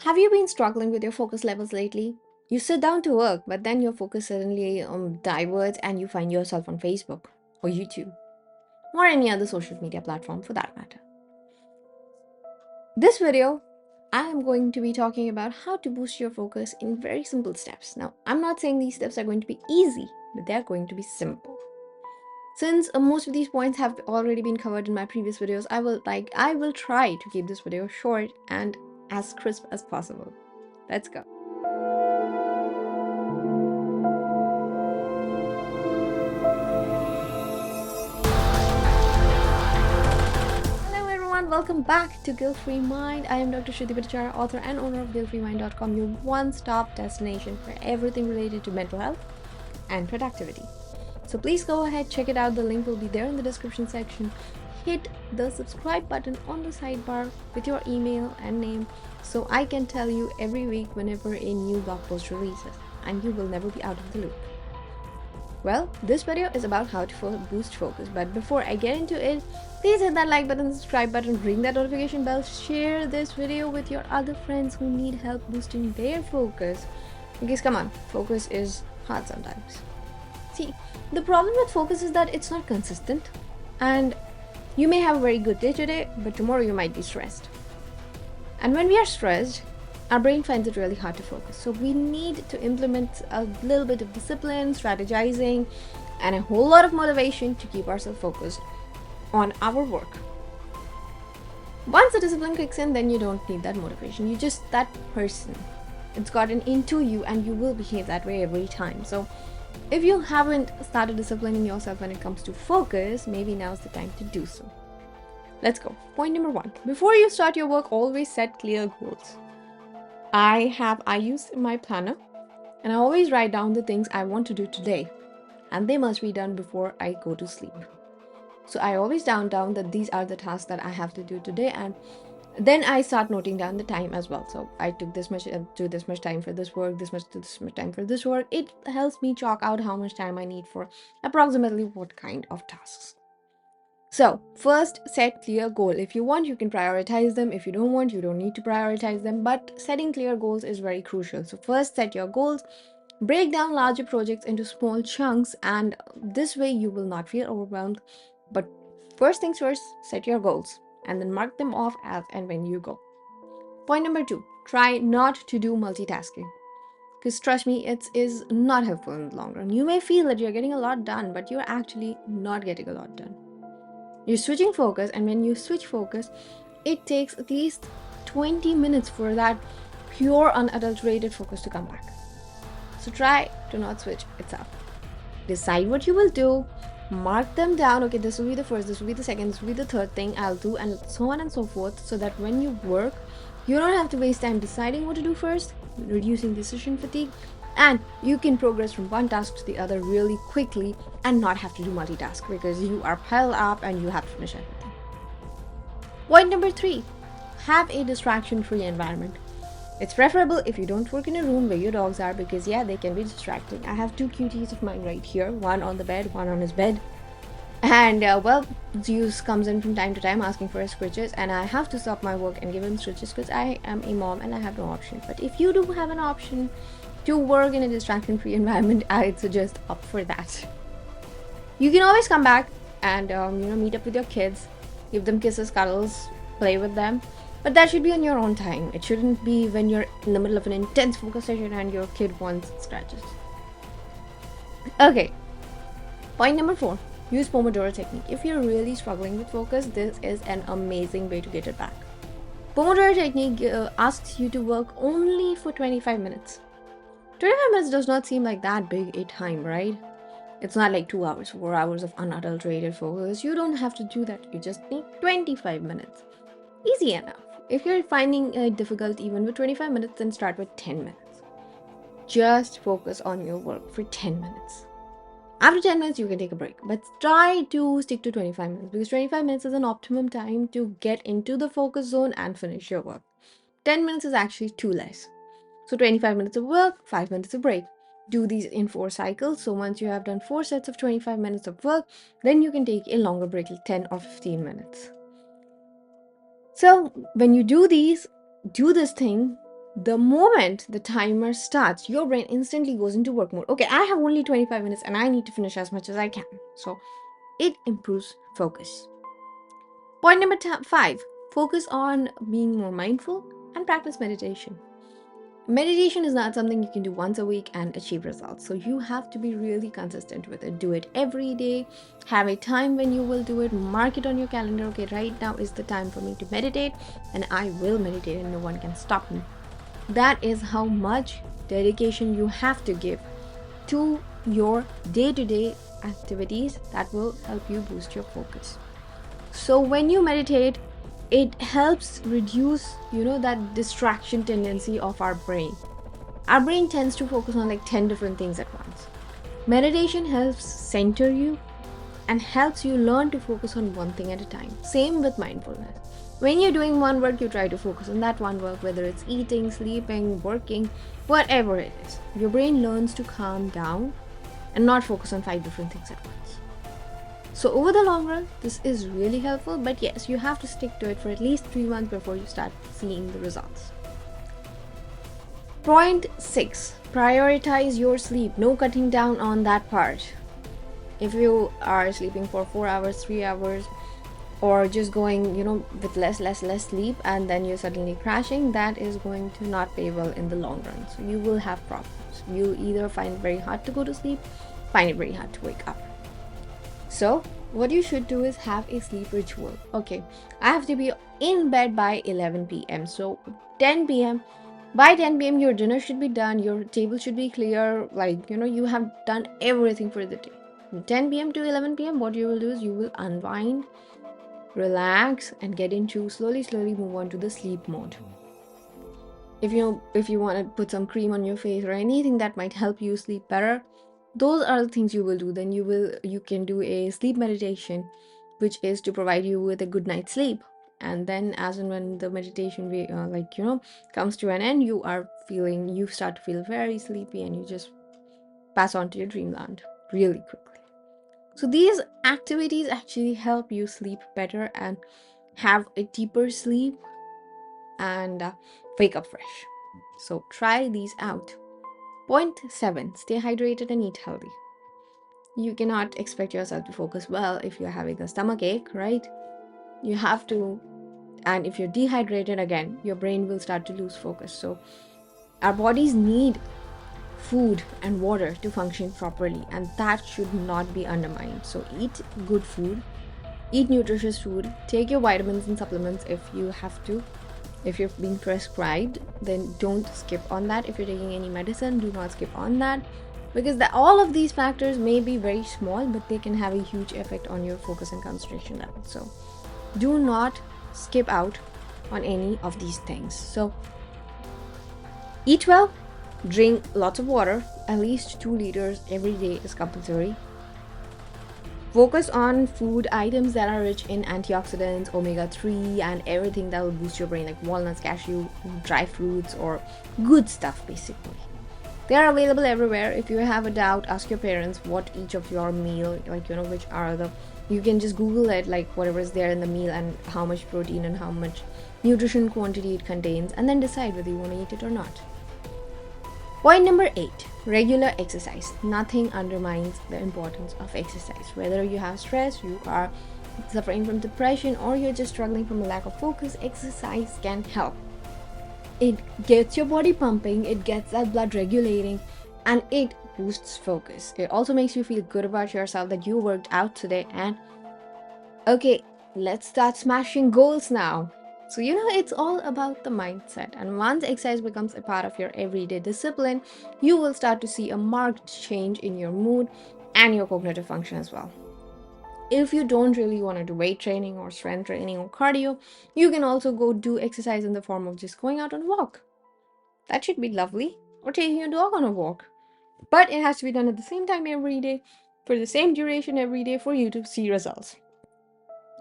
Have you been struggling with your focus levels lately? You sit down to work, but then your focus suddenly diverts and you find yourself on Facebook or YouTube or any other social media platform for that matter. This video, I am going to be talking about how to boost your focus in very simple steps. Now, I'm not saying these steps are going to be easy, but they're going to be simple. Since most of these points have already been covered in my previous videos, I will try to keep this video short and as crisp as possible. Let's go. Hello everyone, welcome back to Guilt-Free Mind. I am Dr. Shruti Bhattacharya, author and owner of guiltfreemind.com, your one-stop destination for everything related to mental health and productivity. So please go ahead, check it out. The link will be there in the description section. Hit the subscribe button on the sidebar with your email and name so I can tell you every week whenever a new blog post releases, and you will never be out of the loop. Well, this video is about how to boost focus, but before I get into it, please hit that like button, subscribe button, ring that notification bell, share this video with your other friends who need help boosting their focus. Because come on, focus is hard sometimes. See, the problem with focus is that it's not consistent, and you may have a very good day today, but tomorrow you might be stressed. And when we are stressed, our brain finds it really hard to focus. So we need to implement a little bit of discipline, strategizing, and a whole lot of motivation to keep ourselves focused on our work. Once the discipline kicks in, then you don't need that motivation. You're just that person. It's gotten into you, and you will behave that way every time. So if you haven't started disciplining yourself when it comes to focus, maybe now's the time to do so. Let's go. Point number 1. Before you start your work, always set clear goals. I use my planner, and I always write down the things I want to do today, and they must be done before I go to sleep. So I always down that these are the tasks that I have to do today, and then I start noting down the time as well. So I took this much to this much time for this work, this much to this much time for this work. It helps me chalk out how much time I need for approximately what kind of tasks. So first, set clear goal. If you want, you can prioritize them. If you don't want, you don't need to prioritize them, but setting clear goals is very crucial. So first, set your goals. Break down larger projects into small chunks, and this way you will not feel overwhelmed. But first things first, set your goals and then mark them off as and when you go. Point number 2, try not to do multitasking. Because trust me, it is not helpful in the long run. You may feel that you're getting a lot done, but you're actually not getting a lot done. You're switching focus, and when you switch focus, it takes at least 20 minutes for that pure, unadulterated focus to come back. So try to not switch itself. Decide what you will do, mark them down. Okay, this will be the first, this will be the second, this will be the third thing I'll do, and so on and so forth, so that when you work, you don't have to waste time deciding what to do first, reducing decision fatigue, and you can progress from one task to the other really quickly and not have to do multitask because you are piled up and you have to finish everything. Point number 3, have a distraction-free environment. It's preferable if you don't work in a room where your dogs are, because yeah, they can be distracting. I have 2 cuties of mine right here, one on the bed, one on his bed. And Zeus comes in from time to time asking for his scritches, and I have to stop my work and give him scritches because I am a mom and I have no option. But if you do have an option to work in a distraction-free environment, I'd suggest opt for that. You can always come back and meet up with your kids, give them kisses, cuddles, play with them, but that should be on your own time. It shouldn't be when you're in the middle of an intense focus session and your kid wants scratches. Okay, point number 4, use Pomodora Technique. If you're really struggling with focus, this is an amazing way to get it back. Pomodora Technique asks you to work only for 25 minutes. 25 minutes does not seem like that big a time, right? It's not like 2 hours, 4 hours of unadulterated focus. You don't have to do that. You just need 25 minutes. Easy enough. If you're finding it difficult even with 25 minutes, then start with 10 minutes. Just focus on your work for 10 minutes. After 10 minutes, you can take a break, but try to stick to 25 minutes because 25 minutes is an optimum time to get into the focus zone and finish your work. 10 minutes is actually too less. So 25 minutes of work, 5 minutes of break. Do these in 4 cycles. So once you have done 4 sets of 25 minutes of work, then you can take a longer break, like 10 or 15 minutes. So when you do this thing The moment the timer starts, your brain instantly goes into work mode. Okay, I have only 25 minutes and I need to finish as much as I can. So it improves focus. Point number 5, focus on being more mindful and practice meditation. Meditation is not something you can do once a week and achieve results. So you have to be really consistent with it. Do it every day. Have a time when you will do it. Mark it on your calendar. Okay, right now is the time for me to meditate, and I will meditate, and no one can stop me. That is how much dedication you have to give to your day-to-day activities that will help you boost your focus. So when you meditate, it helps reduce, that distraction tendency of our brain. Our brain tends to focus on like 10 different things at once. Meditation helps center you and helps you learn to focus on one thing at a time. Same with mindfulness. When you're doing one work, you try to focus on that one work, whether it's eating, sleeping, working, whatever it is. Your brain learns to calm down and not focus on 5 different things at once. So over the long run, this is really helpful, but yes, you have to stick to it for at least 3 months before you start seeing the results. Point 6, prioritize your sleep. No cutting down on that part. If you are sleeping for 4 hours, 3 hours, or just going, with less sleep, and then you're suddenly crashing, that is going to not pay well in the long run. So you will have problems. You either find it very hard to go to sleep, find it very hard to wake up. So what you should do is have a sleep ritual. Okay, I have to be in bed by 11 p.m. So 10 p.m. By 10 p.m. your dinner should be done, your table should be clear, like, you have done everything for the day. From 10 p.m. to 11 p.m. what you will do is you will unwind, relax, and get into slowly move on to the sleep mode. If you want to put some cream on your face or anything that might help you sleep better, those are the things you will do. Then you can do a sleep meditation, which is to provide you with a good night's sleep. And then as and when the meditation comes to an end, you start to feel very sleepy, and you just pass on to your dreamland really quickly. So these activities actually help you sleep better and have a deeper sleep and wake up fresh. So try these out. Point 7, stay hydrated and eat healthy. You cannot expect yourself to focus well if you're having a stomach ache, right? You have to, and if you're dehydrated, again, your brain will start to lose focus. So our bodies need food and water to function properly, and that should not be undermined. So eat good food, eat nutritious food, take your vitamins and supplements if you have to. If you're being prescribed, then don't skip on that. If you're taking any medicine, do not skip on that, because all of these factors may be very small, but they can have a huge effect on your focus and concentration level. So do not skip out on any of these things. So eat well, drink lots of water, at least 2 liters every day is compulsory. Focus on food items that are rich in antioxidants, omega-3, and everything that will boost your brain, like walnuts, cashew, dry fruits, or good stuff basically. They are available everywhere. If you have a doubt, ask your parents what each of your meal, which are you can just Google it, like whatever is there in the meal and how much protein and how much nutrition quantity it contains, and then decide whether you want to eat it or not. Point number 8, regular exercise. Nothing undermines the importance of exercise. Whether you have stress, you are suffering from depression, or you're just struggling from a lack of focus, exercise can help. It gets your body pumping, it gets that blood regulating, and it boosts focus. It also makes you feel good about yourself that you worked out today. And okay, let's start smashing goals now. So it's all about the mindset, and once exercise becomes a part of your everyday discipline, you will start to see a marked change in your mood and your cognitive function as well. If you don't really want to do weight training or strength training or cardio, you can also go do exercise in the form of just going out on a walk. That should be lovely. Or taking your dog on a walk. But it has to be done at the same time every day, for the same duration every day, for you to see results.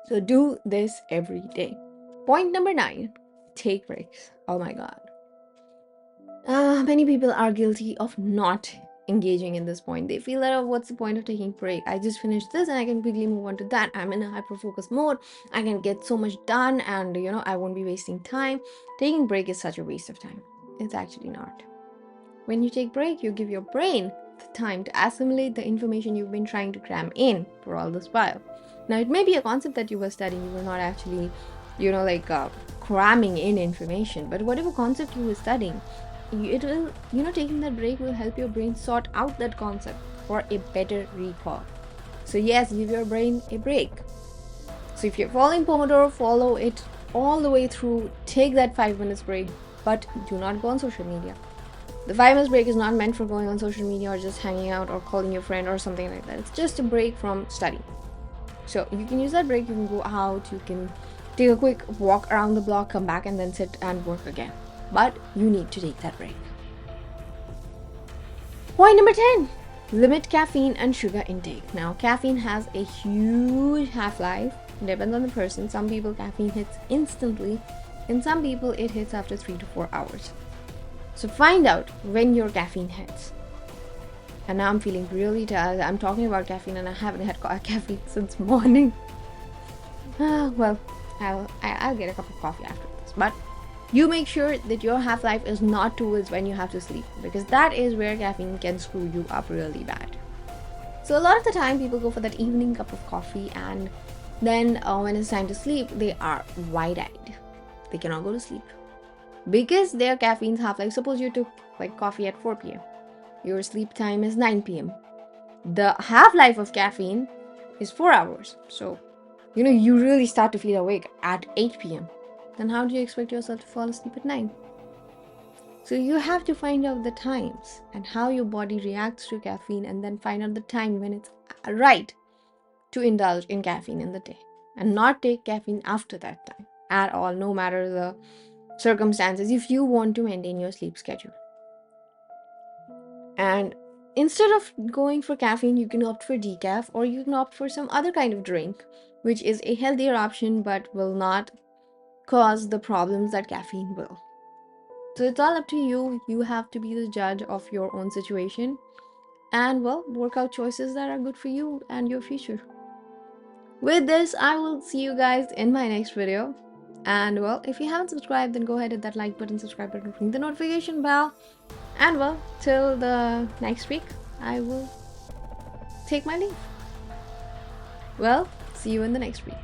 So do this every day. Point number 9, take breaks. Oh my god. Many people are guilty of not engaging in this point. They feel that, what's the point of taking a break? I just finished this and I can quickly move on to that. I'm in a hyper-focus mode. I can get so much done, and I won't be wasting time. Taking a break is such a waste of time. It's actually not. When you take break, you give your brain the time to assimilate the information you've been trying to cram in for all this while. Now, it may be a concept that you were studying, you were not actually, cramming in information, but whatever concept you were studying, it will, taking that break will help your brain sort out that concept for a better recall. So, yes, give your brain a break. So, if you're following Pomodoro, follow it all the way through, take that 5 minutes break, but do not go on social media. The 5 minutes break is not meant for going on social media or just hanging out or calling your friend or something like that. It's just a break from study. So you can use that break, you can go out, you can take a quick walk around the block, come back and then sit and work again. But you need to take that break. Point number 10. Limit caffeine and sugar intake. Now, caffeine has a huge half-life. Depends on the person. Some people caffeine hits instantly. In some people it hits after 3 to 4 hours. So find out when your caffeine hits. And now I'm feeling really tired. I'm talking about caffeine and I haven't had caffeine since morning. Well, I'll get a cup of coffee after this. But you make sure that your half-life is not towards when you have to sleep, because that is where caffeine can screw you up really bad. So a lot of the time people go for that evening cup of coffee, and then when it's time to sleep, they are wide-eyed. They cannot go to sleep. Because their caffeine's half-life, suppose you took like coffee at 4 p.m. Your sleep time is 9 p.m. The half-life of caffeine is 4 hours. So, you really start to feel awake at 8 p.m. Then how do you expect yourself to fall asleep at 9? So you have to find out the times and how your body reacts to caffeine, and then find out the time when it's right to indulge in caffeine in the day, and not take caffeine after that time at all, no matter the circumstances, if you want to maintain your sleep schedule. And instead of going for caffeine, you can opt for decaf, or you can opt for some other kind of drink, which is a healthier option but will not cause the problems that caffeine will. So it's all up to you. You have to be the judge of your own situation, and work out choices that are good for you and your future. With this, I will see you guys in my next video. And if you haven't subscribed, then go ahead, hit that like button, subscribe button, ring the notification bell. And till the next week, I will take my leave. See you in the next week.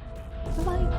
Bye-bye.